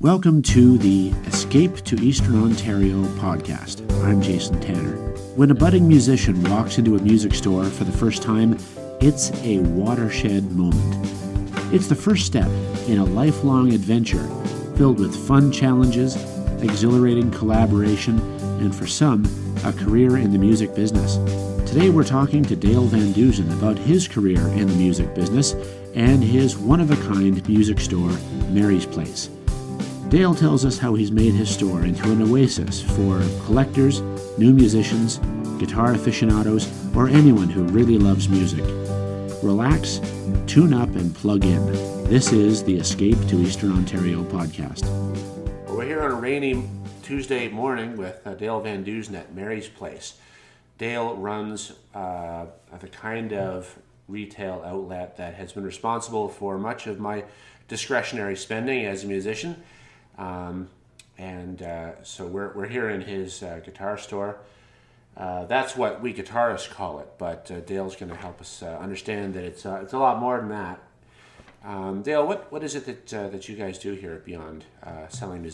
Welcome to the Escape to Eastern Ontario podcast. I'm Jaeson Tanner. When a budding musician walks into a music store for the first time, it's a watershed moment. It's the first step in a lifelong adventure filled with fun challenges, exhilarating collaboration, and for some, a career in the music business. Today we're talking to Dale Vandusen about his career in the music business and his one-of-a-kind music store, Mary's Place. Dale tells us how he's made his store into an oasis for collectors, new musicians, guitar aficionados, or anyone who really loves music. Relax, tune up, and plug in. This is the Escape to Eastern Ontario podcast. We're here on a rainy Tuesday morning with Dale Vandusen at Mary's Place. Dale runs the kind of retail outlet that has been responsible for much of my discretionary spending as a musician. So we're here in his guitar store. That's what we guitarists call it, but Dale's going to help us understand that it's a lot more than that. Dale, what is it that you guys do here beyond selling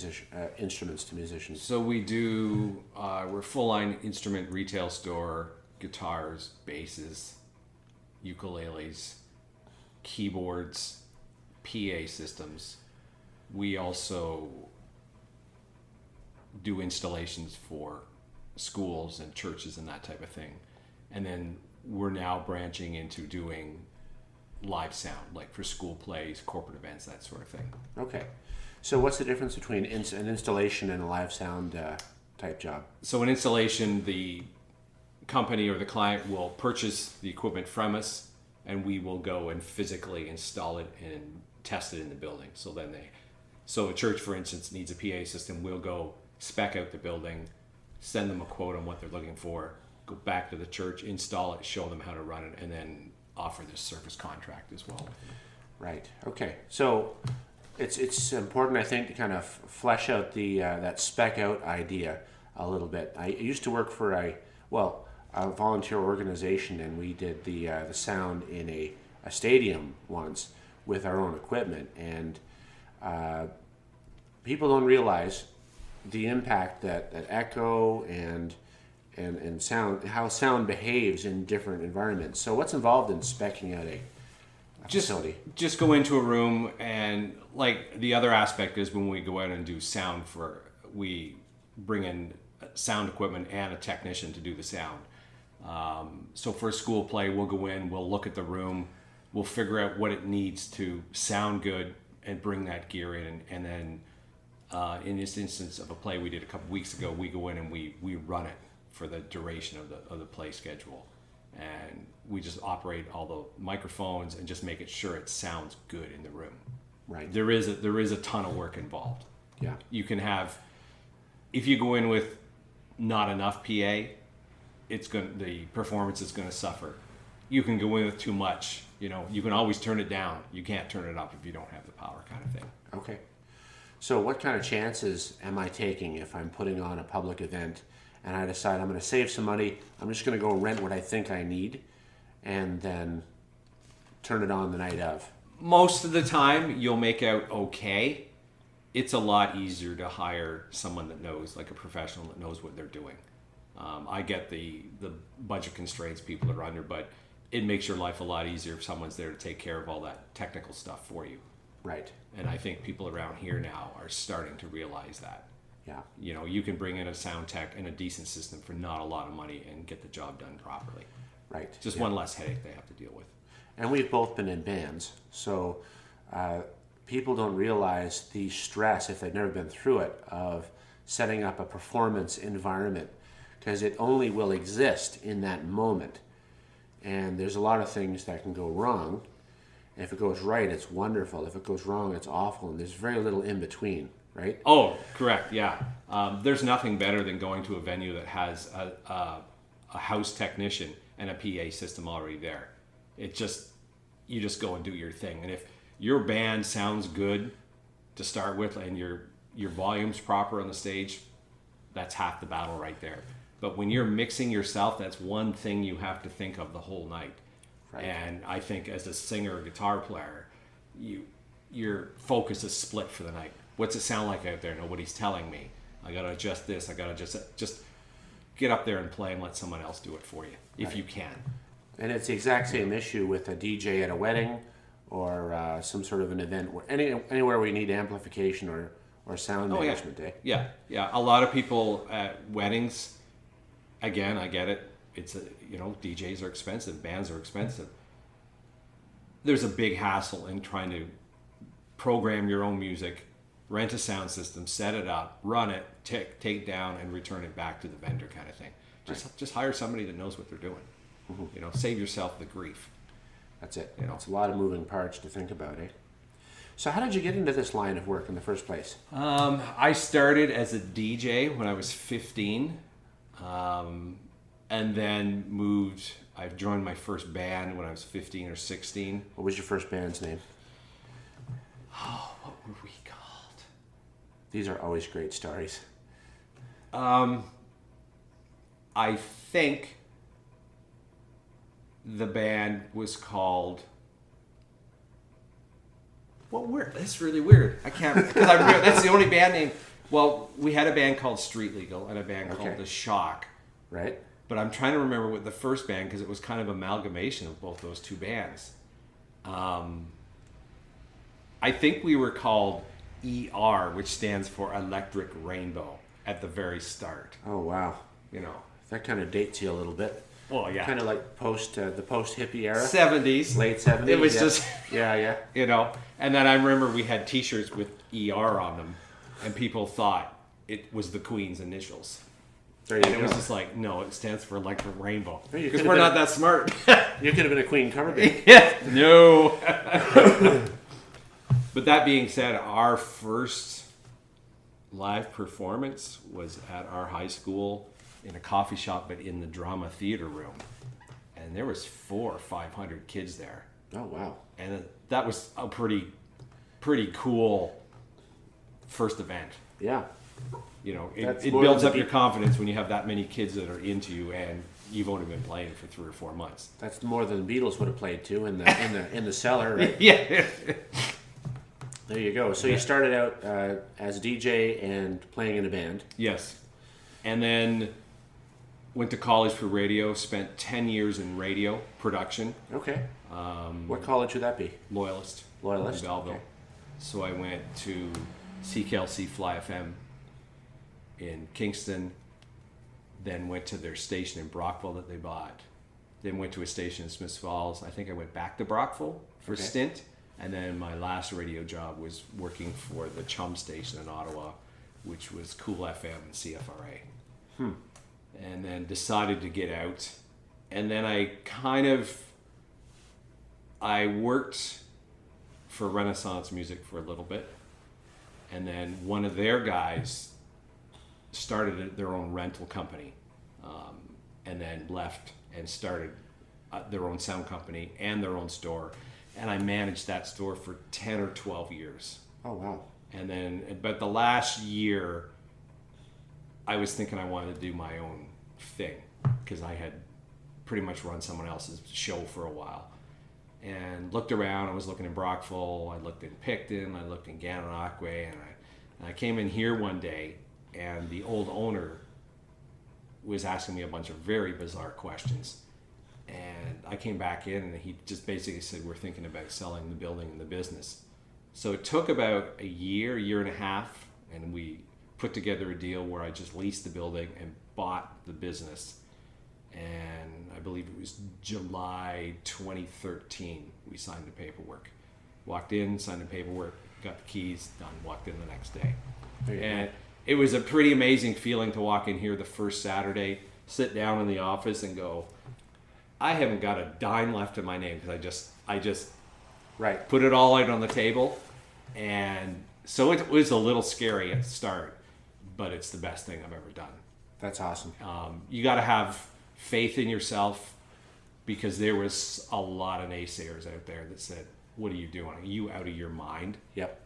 instruments to musicians? So we do, we're full-line instrument retail store, guitars, basses, ukuleles, keyboards, PA systems. We also do installations for schools and churches and that type of thing. And then we're now branching into doing live sound, like for school plays, corporate events, that sort of thing. Okay. So what's the difference between an installation and a live sound type job? So an installation, the company or the client will purchase the equipment from us, and we will go and physically install it and test it in the building. So a church, for instance, needs a PA system. We'll go spec out the building, send them a quote on what they're looking for, go back to the church, install it, show them how to run it, and then offer this service contract as well. Right. Okay. So it's important, I think, to kind of flesh out the that spec out idea a little bit. I used to work for a volunteer organization, and we did the sound in a stadium once with our own equipment, and people don't realize the impact that echo and sound, how sound behaves in different environments. So what's involved in speccing out a facility? Just go into a room, and like the other aspect is when we go out and do sound we bring in sound equipment and a technician to do the sound. So for a school play, we'll go in, we'll look at the room, we'll figure out what it needs to sound good and bring that gear in, and then in this instance of a play we did a couple weeks ago, we go in and we run it for the duration of the play schedule, and we just operate all the microphones and just make it sure it sounds good in the room. Right. There is a ton of work involved. Yeah. You can have, if you go in with not enough PA, the performance is going to suffer. You can go in with too much. You can always turn it down. You can't turn it up if you don't have the power, kind of thing. Okay. So what kind of chances am I taking if I'm putting on a public event and I decide I'm going to save some money, I'm just going to go rent what I think I need and then turn it on the night of? Most of the time, you'll make out okay. It's a lot easier to hire someone that knows, like a professional that knows what they're doing. I get the budget constraints people are under, but it makes your life a lot easier if someone's there to take care of all that technical stuff for you. Right. And I think people around here now are starting to realize that. Yeah. You can bring in a sound tech and a decent system for not a lot of money and get the job done properly. Right. Just one less headache they have to deal with. And we've both been in bands, so people don't realize the stress, if they've never been through it, of setting up a performance environment, because it only will exist in that moment. And there's a lot of things that can go wrong. If it goes right, it's wonderful. If it goes wrong, it's awful. And there's very little in between, right? Oh, correct, yeah. There's nothing better than going to a venue that has a house technician and a PA system already there. You just go and do your thing. And if your band sounds good to start with and your volume's proper on the stage, that's half the battle right there. But when you're mixing yourself, that's one thing you have to think of the whole night. Right. And I think as a singer or guitar player, your focus is split for the night. What's it sound like out there? Nobody's telling me. I got to adjust this. I got to just get up there and play and let someone else do it for you if you can. And it's the exact same issue with a DJ at a wedding or some sort of an event, where anywhere where you need amplification or sound management. Yeah. A lot of people at weddings, again, I get it. It's DJs are expensive, bands are expensive. There's a big hassle in trying to program your own music, rent a sound system, set it up, run it, take down, and return it back to the vendor, kind of thing. Just hire somebody that knows what they're doing. Mm-hmm. Save yourself the grief. That's it. It's a lot of moving parts to think about, eh? So how did you get into this line of work in the first place? I started as a DJ when I was 15, and then moved. I joined my first band when I was 15 or 16. What was your first band's name? Oh, what were we called? These are always great stories. I think the band was called... What weird? That's really weird. I can't... Because that's the only band name. Well, we had a band called Street Legal and a band called The Shock. Right. But I'm trying to remember what the first band, because it was kind of amalgamation of both those two bands. I think we were called ER, which stands for Electric Rainbow, at the very start. Oh, wow. That kind of dates you a little bit. Well, yeah. Kind of like the post-hippie era. 70s. Late 70s. It was just... Yeah. And then I remember we had T-shirts with ER on them, and people thought it was the Queen's initials. There you go. It was just like, no, it stands for Electric Rainbow. Because we're not that smart. You could have been a Queen cover band. Yeah. No. But that being said, our first live performance was at our high school in a coffee shop, but in the drama theater room. And there was 400 or 500 kids there. Oh, wow. And that was a pretty cool first event. Yeah. It builds up your confidence when you have that many kids that are into you, and you've only been playing for 3 or 4 months. That's more than the Beatles would have played to in the cellar, right? Yeah. There you go. So you started out as a DJ and playing in a band. Yes. And then went to college for radio, spent 10 years in radio production. Okay. What college would that be? Loyalist. In Belleville. Okay. So I went to CKLC Fly FM in Kingston, then went to their station in Brockville that they bought, then went to a station in Smiths Falls. I think I went back to Brockville for a stint, and then my last radio job was working for the Chum station in Ottawa, which was Cool FM and CFRA. And then decided to get out, and then I worked for Renaissance Music for a little bit, and then one of their guys started their own rental company, and then left and started their own sound company and their own store, and I managed that store for 10 or 12 years. Oh, wow. And then, but the last year, I was thinking I wanted to do my own thing, because I had pretty much run someone else's show for a while. And looked around. I was looking in Brockville, I looked in Picton, I looked in Gananoque, and I came in here one day, and the old owner was asking me a bunch of very bizarre questions. And I came back in, and he just basically said, we're thinking about selling the building and the business. So it took about a year and a half, and we put together a deal where I just leased the building and bought the business. And I believe it was July 2013 we signed the paperwork. Walked in, signed the paperwork, got the keys, done, walked in the next day. And it was a pretty amazing feeling to walk in here the first Saturday, sit down in the office and go, I haven't got a dime left in my name, because I just put it all out on the table. And so it was a little scary at the start, but it's the best thing I've ever done. That's awesome. You got to have faith in yourself, because there was a lot of naysayers out there that said, what are you doing? Are you out of your mind? Yep.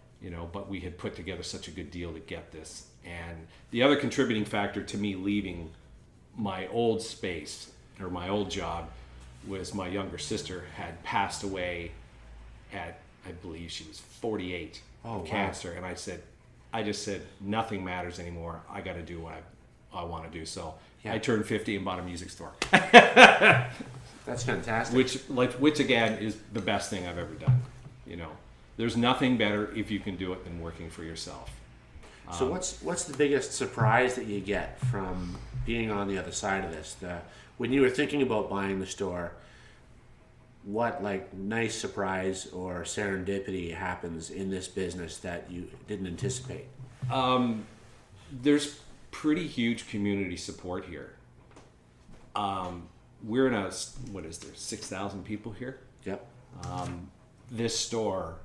But we had put together such a good deal to get this. And the other contributing factor to me leaving my old space, or my old job, was my younger sister had passed away at, I believe she was 48 of cancer. And I said, I just said nothing matters anymore. I got to do what I want to do. So Yeah. I turned 50 and bought a music store. That's fantastic. Which again is the best thing I've ever done. You know, there's nothing better if you can do it than working for yourself. So what's the biggest surprise that you get from being on the other side of this? When you were thinking about buying the store, what like nice surprise or serendipity happens in this business that you didn't anticipate? There's pretty huge community support here. We're in what is there, 6,000 people here? Yep. This store,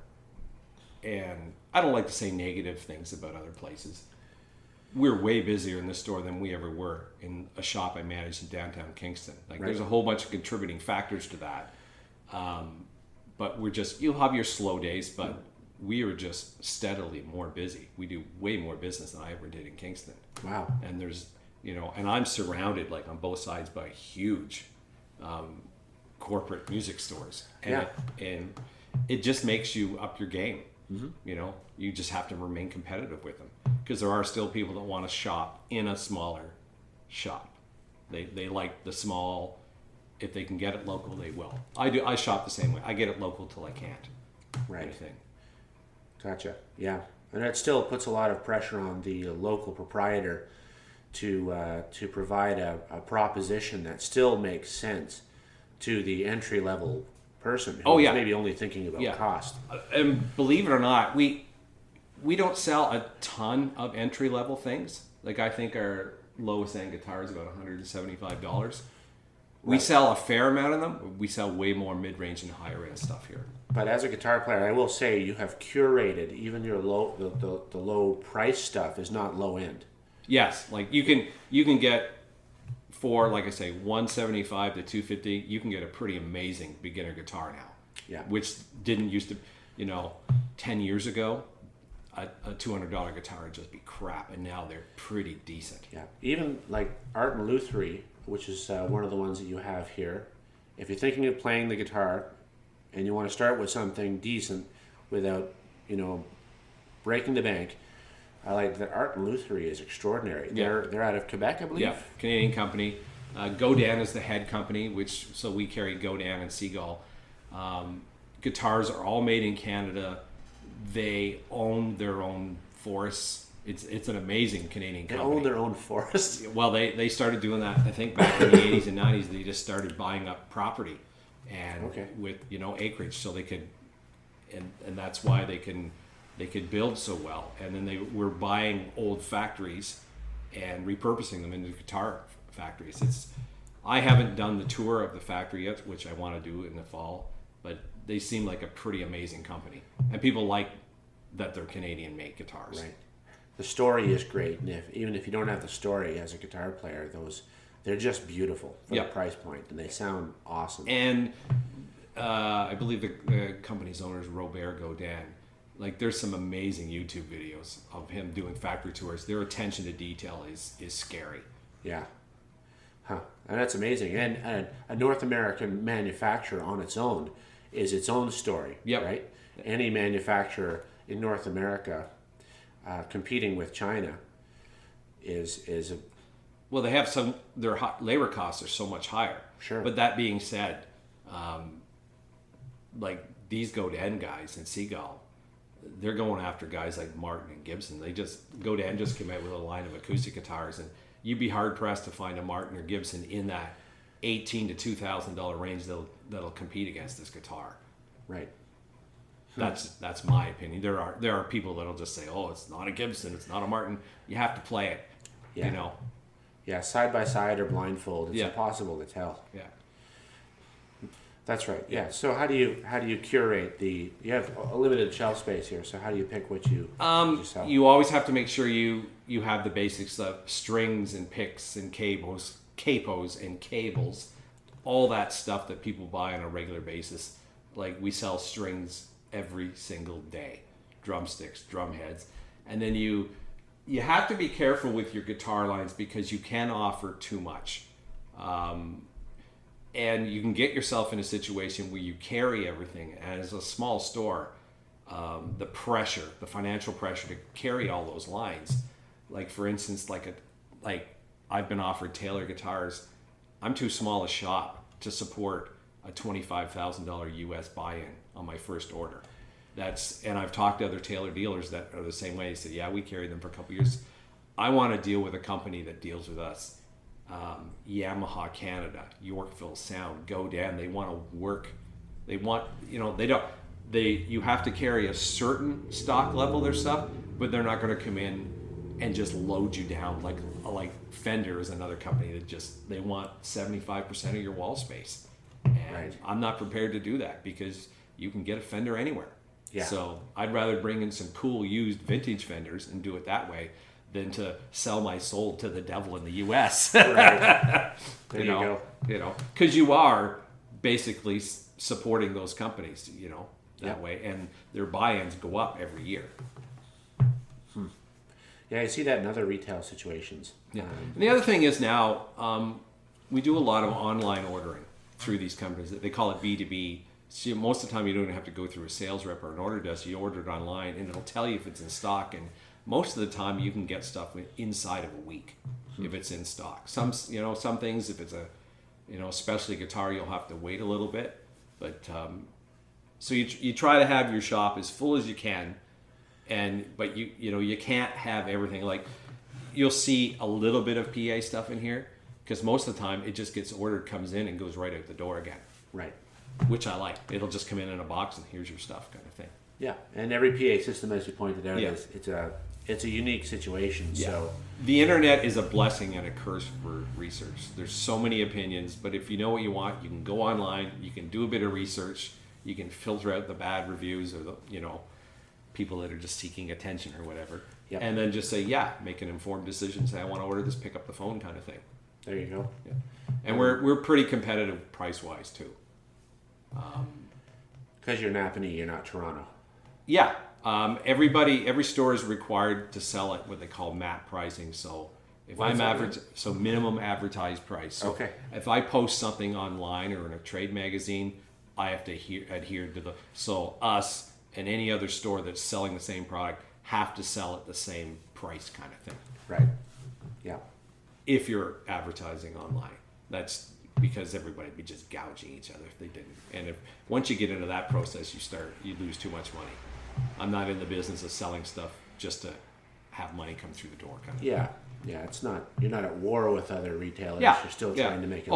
and I don't like to say negative things about other places. We're way busier in this store than we ever were in a shop I managed in downtown Kingston. Like, there's a whole bunch of contributing factors to that. But you'll have your slow days, but we are just steadily more busy. We do way more business than I ever did in Kingston. Wow. And there's, and I'm surrounded like on both sides by huge corporate music stores. And it just makes you up your game. Mm-hmm. You just have to remain competitive with them, because there are still people that want to shop in a smaller shop. They like the small. If they can get it local, they will. I shop the same way. I get it local till I can't. Right. Anything. Gotcha. Yeah, and that still puts a lot of pressure on the local proprietor to provide a proposition that still makes sense to the entry level person who's maybe only thinking about cost. And believe it or not, we don't sell a ton of entry level things. Like, I think our lowest end guitar is about $175. We sell a fair amount of them. We sell way more mid-range and higher end stuff here. But as a guitar player, I will say you have curated even your the low price stuff is not low end. Yes, like you can get for, like I say, $175 to $250. You can get a pretty amazing beginner guitar now. Yeah. Which didn't used to, 10 years ago, a $200 guitar would just be crap, and now they're pretty decent. Yeah. Even like Art and Lutherie, which is one of the ones that you have here. If you're thinking of playing the guitar and you want to start with something decent without, breaking the bank, I like that Art and Lutherie is extraordinary. Yeah. They're out of Quebec, I believe. Yeah, Canadian company. Godin is the head company, so we carry Godin and Seagull. Guitars are all made in Canada. They own their own forests. It's an amazing Canadian company. They own their own forests. Well, they started doing that, I think, back in the 80s and 90s. They just started buying up property and with acreage, so they could, and that's why they could build so well. And then they were buying old factories and repurposing them into guitar factories. I haven't done the tour of the factory yet, which I want to do in the fall, but they seem like a pretty amazing company, and people like that they're Canadian-made guitars. Right. The story is great, and even if you don't have the story as a guitar player, they're just beautiful for the price point, and they sound awesome. And I believe the company's owner is Robert Godin. Like, there's some amazing YouTube videos of him doing factory tours. Their attention to detail is scary. Yeah. Huh. And that's amazing. And a North American manufacturer on its own is its own story, right? Any manufacturer in North America competing with China is a... Well, they have their labor costs are so much higher. Sure. But that being said, like these Godin guys and Seagull, they're going after guys like Martin and Gibson. Godin just came out with a line of acoustic guitars, and you'd be hard pressed to find a Martin or Gibson in that $1,800 to $2,000 range that'll compete against this guitar. Right. That's my opinion. There are people that'll just say, "Oh, it's not a Gibson, it's not a Martin." You have to play it. Yeah. Yeah, side by side or blindfold, it's impossible to tell. Yeah. That's right. Yeah. So how do you curate you have a limited shelf space here, so how do you pick what you sell? You always have to make sure you have the basics of strings and picks and capos and cables, all that stuff that people buy on a regular basis. Like, we sell strings every single day, drumsticks, drum heads, and then you have to be careful with your guitar lines because you can offer too much. And you can get yourself in a situation where you carry everything. And as a small store, the pressure, the financial pressure to carry all those lines. Like for instance, like I've been offered Taylor guitars. I'm too small a shop to support a $25,000 US buy-in on my first order. And I've talked to other Taylor dealers that are the same way. They said, yeah, we carry them for a couple years. I want to deal with a company that deals with us. Yamaha Canada, Yorkville Sound, Godan. They want to work. They want, you have to carry a certain stock level of their stuff, but they're not going to come in and just load you down like Fender is another company that they want 75% of your wall space. And I'm not prepared to do that because you can get a Fender anywhere. Yeah. So I'd rather bring in some cool used vintage Fenders and do it that way than to sell my soul to the devil in the U.S. Right. There you go. Because you are basically supporting those companies, that way, and their buy-ins go up every year. Yeah, I see that in other retail situations. Yeah. And the other thing is now we do a lot of online ordering through these companies. They call it B2B. So most of the time you don't have to go through a sales rep or an order desk. You order it online and it'll tell you if it's in stock. And most of the time you can get stuff inside of a week if it's in stock. Some things, if it's a specialty guitar, you'll have to wait a little bit. But so you try to have your shop as full as you can. But you can't have everything. Like you'll see a little bit of PA stuff in here because most of the time it just gets ordered, comes in, and goes right out the door again. Right. Which I like. It'll just come in a box and here's your stuff, kind of thing. Yeah, and every PA system, as you pointed out, Yeah. it's a unique situation. Yeah. So the internet is a blessing and a curse for research. There's so many opinions, but if you know what you want, you can go online. You can do a bit of research. You can filter out the bad reviews or the people that are just seeking attention or whatever. Yep. And then just say, make an informed decision. Say, I want to order this, pick up the phone kind of thing. There you go. Yeah. And we're pretty competitive price-wise too. Because you're Napanee, you're not Toronto. Yeah. Every store is required to sell at what they call MAP pricing. So if minimum advertised price. So okay. If I post something online or in a trade magazine, I have to adhere to so us and any other store that's selling the same product have to sell at the same price kind of thing. Right. Yeah. If you're advertising online, that's because everybody would be just gouging each other if they didn't. And once you get into that process, you lose too much money. I'm not in the business of selling stuff just to have money come through the door kind of thing. Yeah, you're not at war with other retailers. Yeah. You're still trying to make it.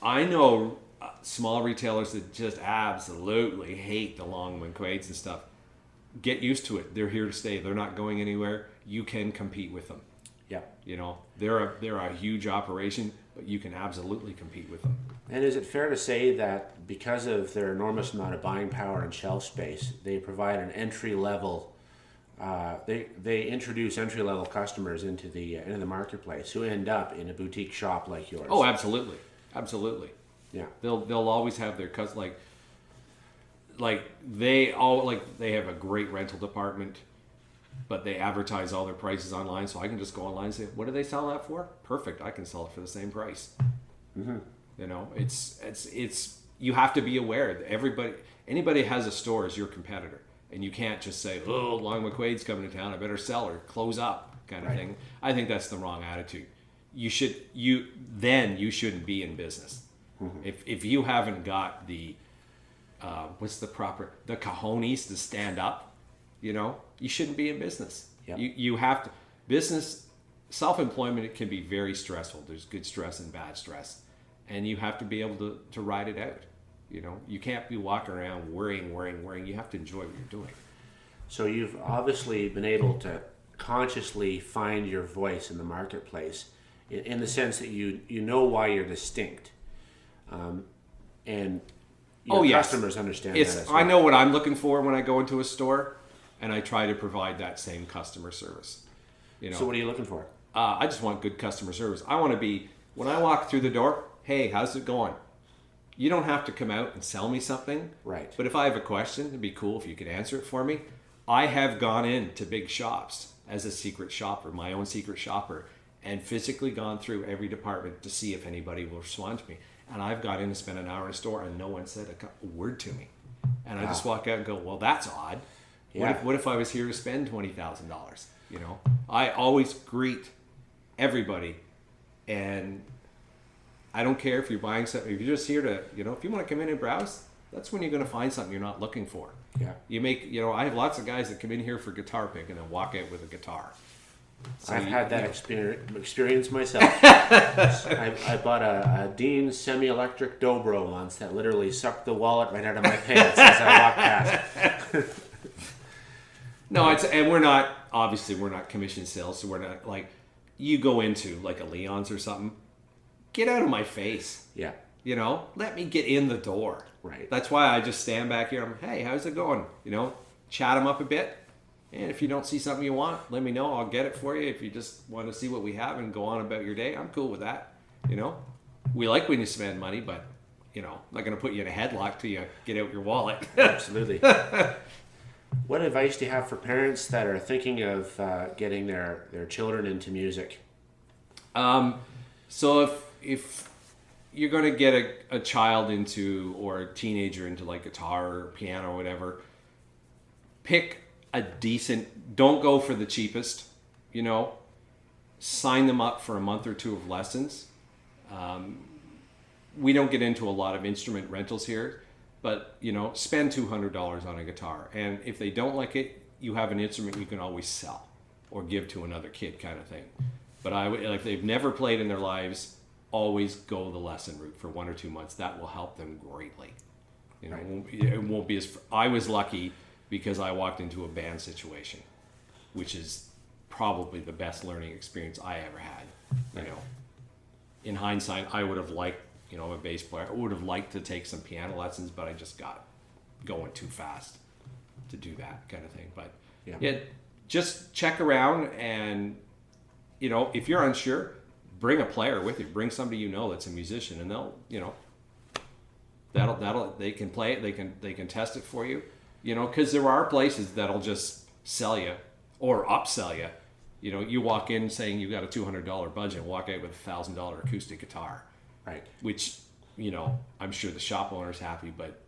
I know small retailers that just absolutely hate the long McQuades and stuff. Get used to it. They're here to stay. They're not going anywhere. You can compete with them. Yeah. They're a huge operation, but you can absolutely compete with them. And is it fair to say that because of their enormous amount of buying power and shelf space, they provide an entry level? They introduce entry level customers into the marketplace who end up in a boutique shop like yours. Oh, absolutely. Yeah. They'll always have their customers they have a great rental department, but they advertise all their prices online, so I can just go online and say, what do they sell that for? Perfect, I can sell it for the same price. Mm-hmm. It's you have to be aware that anybody has a store is your competitor, and you can't just say, oh, Long McQuade's coming to town, I better sell or close up kind of thing. I think that's the wrong attitude. You shouldn't be in business. Mm-hmm. If you haven't got the the cojones to stand up, you shouldn't be in business. Yep. You have to. Business, self-employment, it can be very stressful. There's good stress and bad stress, and you have to be able to ride it out. You can't be walking around worrying. You have to enjoy what you're doing. So you've obviously been able to consciously find your voice in the marketplace, in the sense that you know why you're distinct, and your customers understand that as well. I know what I'm looking for when I go into a store, and I try to provide that same customer service. So what are you looking for? I just want good customer service. I want to be, when I walk through the door, hey, how's it going? You don't have to come out and sell me something. Right. But if I have a question, it'd be cool if you could answer it for me. I have gone into big shops as a secret shopper, my own secret shopper, and physically gone through every department to see if anybody will respond to me. And I've got in and spent an hour in a store and no one said a word to me. And I just walk out and go, well, that's odd. Yeah. What if I was here to spend $20,000? I always greet everybody, and I don't care if you're buying something. If you're just here to, if you want to come in and browse, that's when you're going to find something you're not looking for. Yeah. I have lots of guys that come in here for guitar pick and then walk out with a guitar. So I've had that experience myself. I bought a Dean semi-electric dobro once that literally sucked the wallet right out of my pants as I walked past. No, and we're not commission sales, so we're not like, you go into like a Leon's or something, get out of my face. Yeah. Let me get in the door. Right. That's why I just stand back here. Hey, how's it going? Chat them up a bit. And if you don't see something you want, let me know. I'll get it for you. If you just want to see what we have and go on about your day, I'm cool with that. We like when you spend money, but, I'm not going to put you in a headlock till you get out your wallet. Absolutely. What advice do you have for parents that are thinking of getting their children into music? So if you're going to get a child into, or a teenager into like guitar or piano or whatever, pick a decent, don't go for the cheapest, sign them up for a month or two of lessons. We don't get into a lot of instrument rentals here, but spend $200 on a guitar. And if they don't like it, you have an instrument you can always sell or give to another kid, kind of thing. But if they've never played in their lives, always go the lesson route for 1 or 2 months. That will help them greatly. Right. It won't be I was lucky because I walked into a band situation, which is probably the best learning experience I ever had. In hindsight, I would have liked, a bass player. I would have liked to take some piano lessons, but I just got going too fast to do that kind of thing. But just check around, and if you're unsure, bring a player with you. Bring somebody that's a musician, and they'll they can play it. They can test it for you. Because there are places that'll just sell you or upsell you. You walk in saying you got a $200 budget, walk out with a $1,000 acoustic guitar. Right. Which, I'm sure the shop owner's happy, but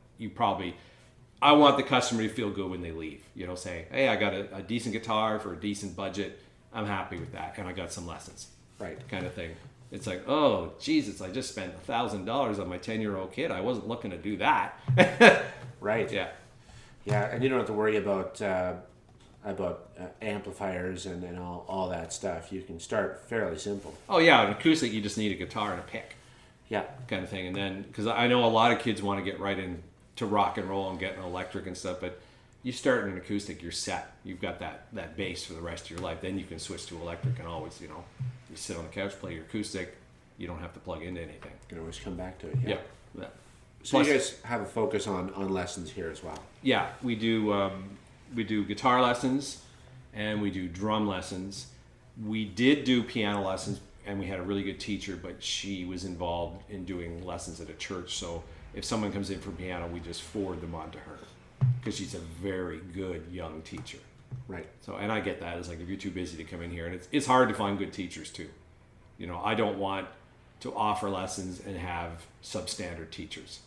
I want the customer to feel good when they leave. Say, hey, I got a decent guitar for a decent budget. I'm happy with that, and I got some lessons. Right. Kind of thing. It's like, oh, Jesus, I just spent $1,000 on my 10-year-old kid. I wasn't looking to do that. Right. Yeah. Yeah, and you don't have to worry about amplifiers and all that stuff. You can start fairly simple. Oh yeah, an acoustic, you just need a guitar and a pick. Yeah. Kind of thing. And then, because I know a lot of kids want to get right into rock and roll and get an electric and stuff, but you start in an acoustic, you're set. You've got that base for the rest of your life. Then you can switch to electric and always, you sit on the couch, play your acoustic. You don't have to plug into anything. You can always come back to it. Yeah. So you guys have a focus on lessons here as well. Yeah, we do guitar lessons and we do drum lessons. We did do piano lessons, and we had a really good teacher, but she was involved in doing lessons at a church. So if someone comes in for piano, we just forward them on to her because she's a very good young teacher. Right. So, and I get that. It's like, if you're too busy to come in here, and it's hard to find good teachers too. I don't want to offer lessons and have substandard teachers,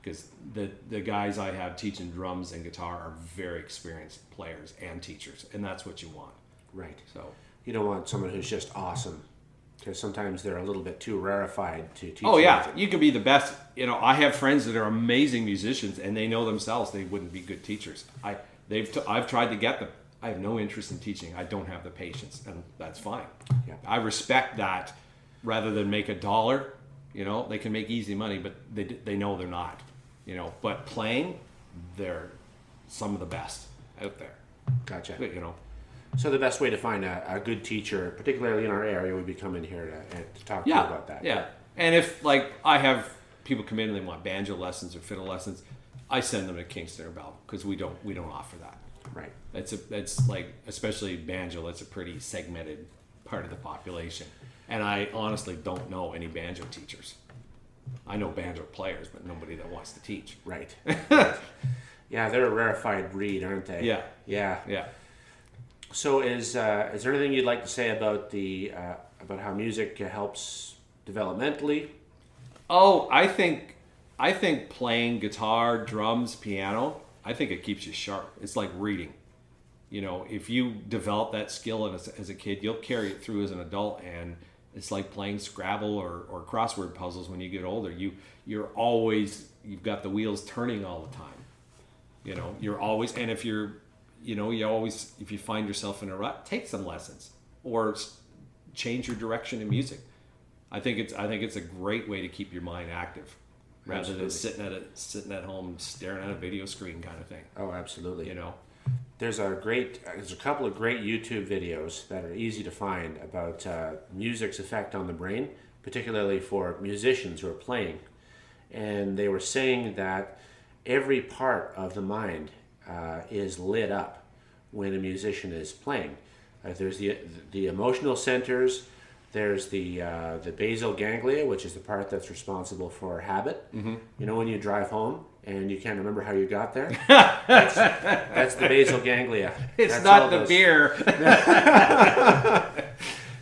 because the guys I have teaching drums and guitar are very experienced players and teachers, and that's what you want. Right. So you don't want someone who's just awesome, because sometimes they're a little bit too rarefied to teach. Oh yeah, anything. you can be the best. I have friends that are amazing musicians, and they know themselves they wouldn't be good teachers. I've tried to get them. I have no interest in teaching. I don't have the patience, and that's fine. Yeah. I respect that. Rather than make $1, they can make easy money, but they know they're not. But playing, they're some of the best out there. Gotcha. But, So the best way to find a good teacher, particularly in our area, would be coming here to talk to you about that. Yeah. And if I have people come in and they want banjo lessons or fiddle lessons, I send them to Kingston or Belleville, because we don't offer that. Right. It's like, especially banjo, that's a pretty segmented part of the population. And I honestly don't know any banjo teachers. I know banjo players, but nobody that wants to teach. Right. Yeah, they're a rarefied breed, aren't they? Yeah. Yeah. Yeah. So is there anything you'd like to say about about how music helps developmentally? Oh, I think I think playing guitar, drums, piano, I think it keeps you sharp. It's like reading. If you develop that skill as a kid, you'll carry it through as an adult, and it's like playing Scrabble or crossword puzzles when you get older. You've got the wheels turning all the time. You're always, and if you find yourself in a rut, take some lessons or change your direction in music. I think it's a great way to keep your mind active, rather than sitting at home staring at a video screen kind of thing. Oh, absolutely. There's a couple of great YouTube videos that are easy to find about music's effect on the brain, particularly for musicians who are playing. And they were saying that every part of the mind is lit up when a musician is playing. There's the emotional centers. There's the basal ganglia, which is the part that's responsible for habit. Mm-hmm. When you drive home and you can't remember how you got there, that's the basal ganglia. That's not the beer.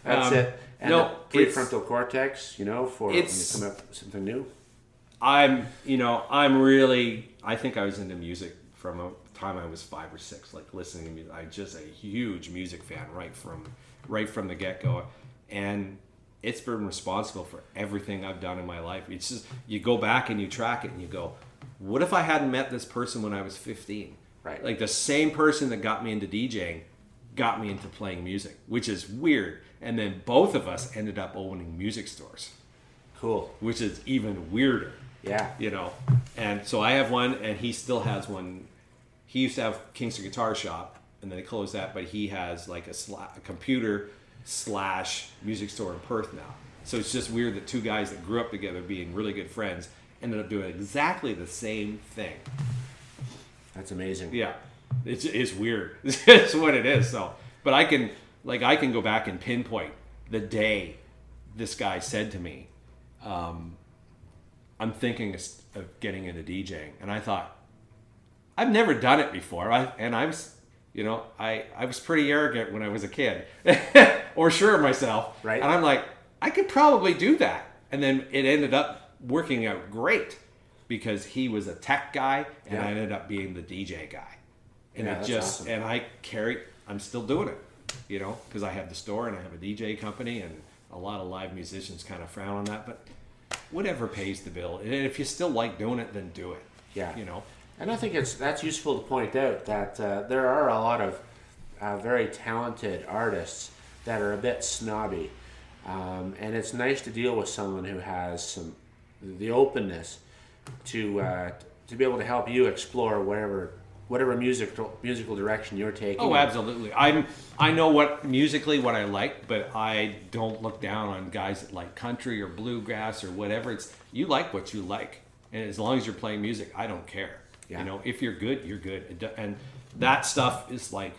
That's it. And the prefrontal cortex, for when you come up with something new. I think I was into music from a time I was 5 or 6, like listening to music. I'm just a huge music fan right from the get-go. And it's been responsible for everything I've done in my life. It's just, you go back and you track it and you go, what if I hadn't met this person when I was 15? Right. Like the same person that got me into DJing got me into playing music, which is weird. And then both of us ended up owning music stores. Cool. Which is even weirder. Yeah. And so I have one, and he still has one. He used to have Kingston Guitar Shop, and then they closed that, but he has like a computer / music store in Perth now. So it's just weird that two guys that grew up together being really good friends ended up doing exactly the same thing. That's amazing. Yeah. It's weird. It's what it is. So, but I can go back and pinpoint the day this guy said to me, I'm thinking of getting into DJing. And I thought, I've never done it before. I was pretty arrogant when I was a kid, or sure of myself. Right. And I'm like, I could probably do that. And then it ended up working out great because he was a tech guy, and I ended up being the DJ guy. And awesome. And I'm still doing it, because I have the store and I have a DJ company, and a lot of live musicians kind of frown on that, but whatever pays the bill. And if you still like doing it, then do it. Yeah. And I think that's useful to point out that there are a lot of very talented artists that are a bit snobby, and it's nice to deal with someone who has the openness to be able to help you explore whatever musical direction you're taking. Oh, absolutely. I know what I like, but I don't look down on guys that like country or bluegrass or whatever. It's, you like what you like, and as long as you're playing music, I don't care. Yeah. If you're good, you're good. And that stuff is like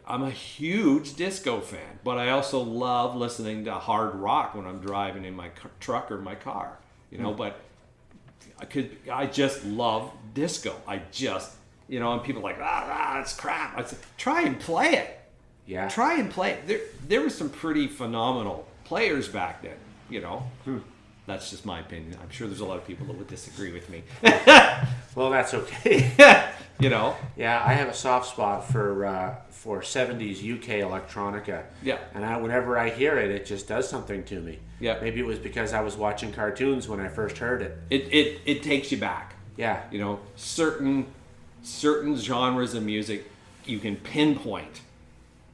I'm a huge disco fan, but I also love listening to hard rock when I'm driving in my truck or my car. But I just love disco. And people are like, it's crap. I said, try and play it. Yeah. Try and play it. There were some pretty phenomenal players back then, That's just my opinion. I'm sure there's a lot of people that would disagree with me. Well, that's okay. Yeah, I have a soft spot for 70s UK electronica. Yeah. And whenever I hear it, it just does something to me. Yeah. Maybe it was because I was watching cartoons when I first heard it. It takes you back. Yeah. Certain genres of music you can pinpoint,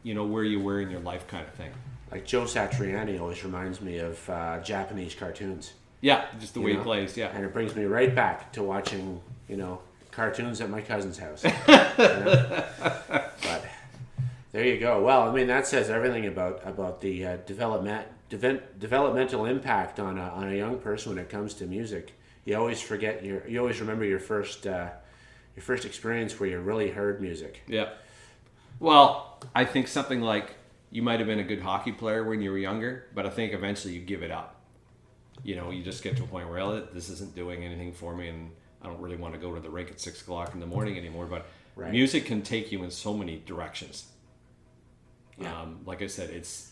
where you were in your life kind of thing. Like Joe Satriani always reminds me of Japanese cartoons. Yeah, just the way he plays, yeah. And it brings me right back to watching, cartoons at my cousin's house. But there you go. Well, that says everything about the developmental impact on a young person when it comes to music. You always remember your first experience where you really heard music. Yeah. Well, I think something like, you might have been a good hockey player when you were younger, but I think eventually you give it up. You just get to a point where this isn't doing anything for me, and I don't really want to go to the rink at 6 o'clock in the morning anymore. But Music can take you in so many directions. Yeah. Like I said, it's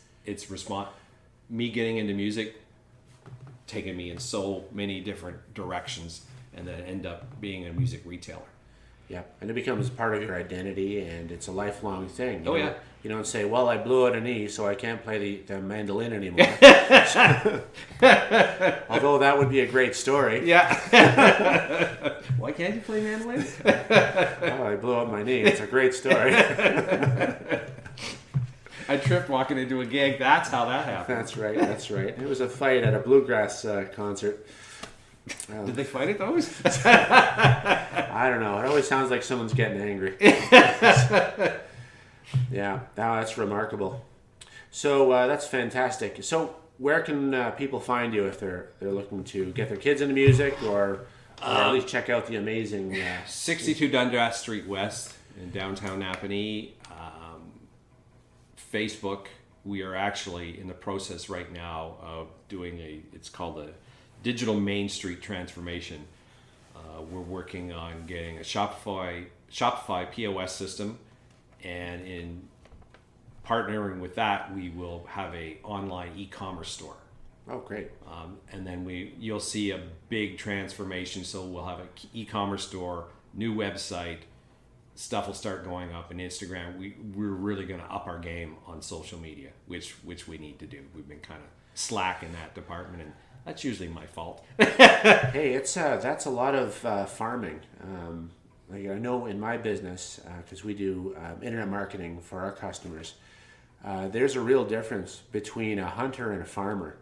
me getting into music, taking me in so many different directions and then end up being a music retailer. Yeah, and it becomes part of your identity, and it's a lifelong thing. Yeah. You don't say, well, I blew out an E, so I can't play the mandolin anymore. Although that would be a great story. Yeah. Why can't you play mandolin? Oh, I blew out my knee. It's a great story. I tripped walking into a gig. That's how that happened. That's right. It was a fight at a bluegrass concert. Did they fight at those? I don't know. It always sounds like someone's getting angry. Yeah, that's remarkable. So that's fantastic. So where can people find you if they're looking to get their kids into music or at least check out the amazing... 62 Dundas Street West in downtown Napanee. Facebook. We are actually in the process right now of doing it's called a digital Main Street transformation. We're working on getting a Shopify POS system, and in partnering with that, we will have a online e-commerce store. Oh, great. And then you'll see a big transformation. So we'll have an e-commerce store, new website, stuff will start going up in Instagram. We're really going to up our game on social media, which we need to do. We've been kind of slack in that department, and that's usually my fault. Hey, that's a lot of farming. Like I know in my business, because we do internet marketing for our customers, there's a real difference between a hunter and a farmer.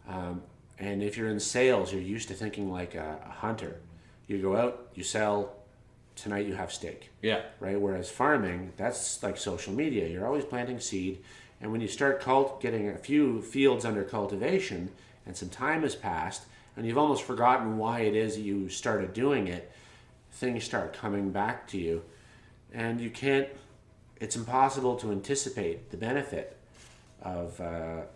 And if you're in sales, you're used to thinking like a hunter. You go out, you sell, tonight you have steak. Yeah. Right? Whereas farming, that's like social media. You're always planting seed. And when you start getting a few fields under cultivation and some time has passed and you've almost forgotten why it is you started doing it, things start coming back to you. And it's impossible to anticipate the benefit of a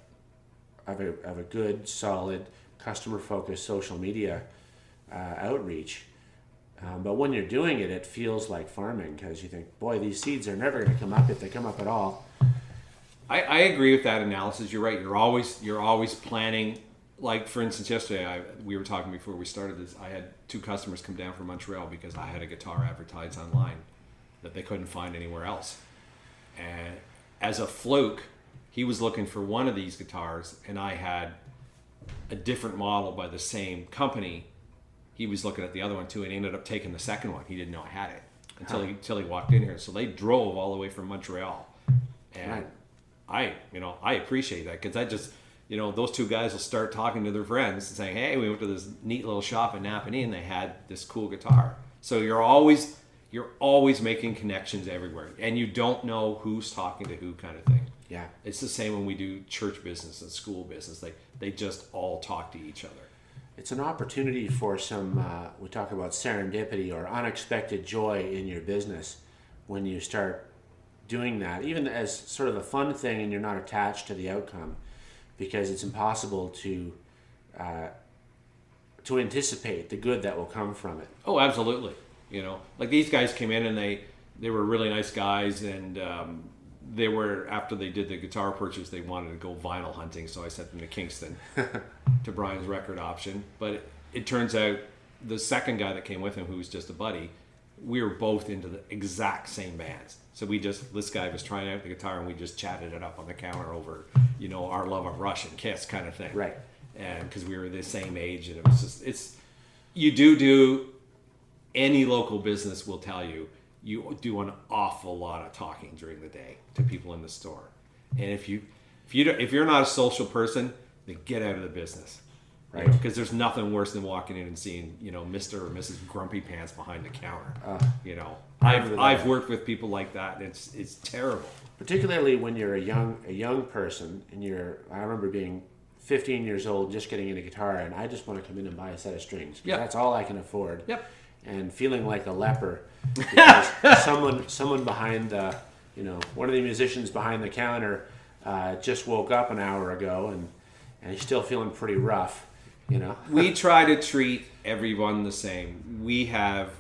good, solid, customer-focused social media outreach. But when you're doing it, it feels like farming because you think, boy, these seeds are never going to come up if they come up at all. I agree with that analysis. You're right. You're always planning. Like, for instance, yesterday we were talking before we started this. I had 2 customers come down from Montreal because I had a guitar advertised online that they couldn't find anywhere else. And as a fluke, he was looking for one of these guitars, and I had a different model by the same company. He was looking at the other one too, and he ended up taking the second one. He didn't know I had it until he walked in here. So they drove all the way from Montreal, and right. I appreciate that because I just, those 2 guys will start talking to their friends and saying, hey, we went to this neat little shop in Napanee and they had this cool guitar. So you're always making connections everywhere, and you don't know who's talking to who, kind of thing. Yeah, it's the same when we do church business and school business. They just all talk to each other. It's an opportunity for some, we talk about serendipity or unexpected joy in your business when you start doing that, even as sort of a fun thing and you're not attached to the outcome, because it's impossible to anticipate the good that will come from it. Oh, absolutely. Like these guys came in and they were really nice guys, and they were, after they did the guitar purchase, they wanted to go vinyl hunting, so I sent them to Kingston to Brian's record option. But it turns out the second guy that came with him, who was just a buddy, we were both into the exact same bands. So this guy was trying out the guitar, and we just chatted it up on the counter over, our love of Rush and Kiss kind of thing. Right. And because we were the same age, and it was just, you do any local business will tell you, you do an awful lot of talking during the day to people in the store. And if you're not a social person, then get out of the business. Right? Because there's nothing worse than walking in and seeing, Mr. or Mrs. Grumpy Pants behind the counter. I've worked with people like that, and it's terrible. Particularly when you're a young person, and I remember being 15 years old, just getting into guitar, and I just want to come in and buy a set of strings. Yep. That's all I can afford. Yep. And feeling like a leper because someone behind the, one of the musicians behind the counter just woke up an hour ago, and he's still feeling pretty rough. We try to treat everyone the same. We have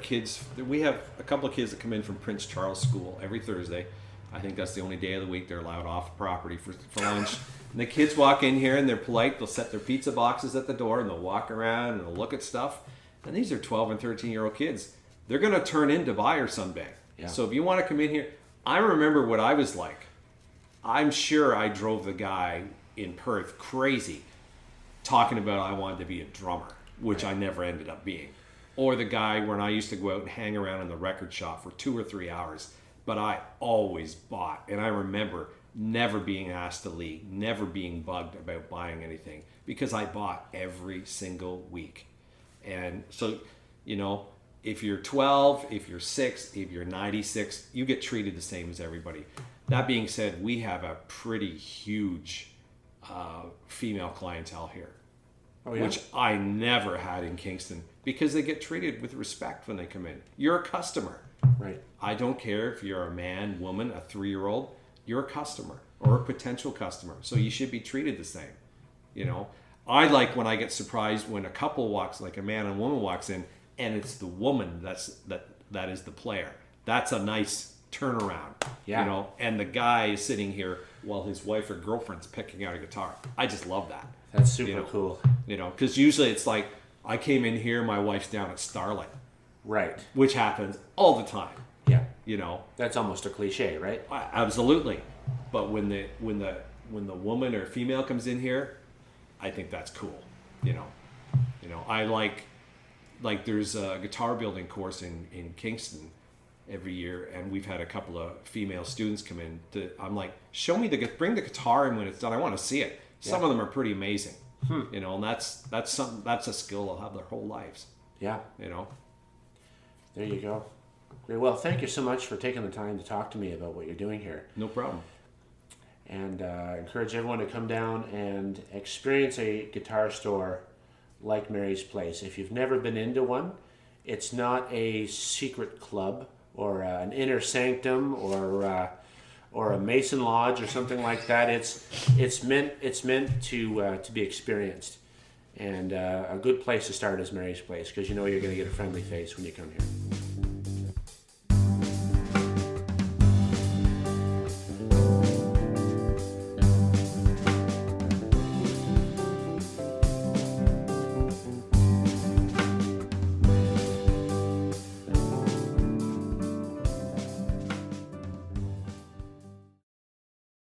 kids. We have a couple of kids that come in from Prince Charles School every Thursday. I think that's the only day of the week they're allowed off property for lunch. And the kids walk in here and they're polite. They'll set their pizza boxes at the door and they'll walk around and they'll look at stuff. And these are 12 and 13-year-old kids. They're going to turn into buyers someday. Yeah. So if you want to come in here, I remember what I was like. I'm sure I drove the guy in Perth crazy talking about I wanted to be a drummer, which I never ended up being. Or the guy when I used to go out and hang around in the record shop for 2 or 3 hours. But I always bought. And I remember never being asked to leave, never being bugged about buying anything because I bought every single week. And so, you know, if you're 12, if you're 6, if you're 96, you get treated the same as everybody. That being said, we have a pretty huge female clientele here, which I never had in Kingston because they get treated with respect when they come in. You're a customer. Right. I don't care if you're a man, woman, a 3-year-old, you're a customer or a potential customer. So you should be treated the same. You know, I like when I get surprised when a couple walks, like a man and woman walks in, and it's the woman that is the player. That's a nice turnaround. Yeah. You know, and the guy is sitting here while his wife or girlfriend's picking out a guitar. I just love that. That's super cool. You know, because usually it's like I came in here, my wife's down at Starlight. Right. Which happens all the time. Yeah. You know. That's almost a cliche, right? Absolutely. But when the woman or female comes in here, I think that's cool. You know, I like there's a guitar building course in Kingston every year, and we've had a couple of female students come in. I'm like, bring the guitar in when it's done. I want to see it. Some of them are pretty amazing. You know, and that's a skill they'll have their whole lives. Yeah. You know. There you go. Great. Well, thank you so much for taking the time to talk to me about what you're doing here. No problem. And encourage everyone to come down and experience a guitar store like Mary's Place. If you've never been into one, it's not a secret club or an inner sanctum or a Mason Lodge or something like that. It's meant to be experienced. And a good place to start is Mary's Place because you know you're going to get a friendly face when you come here.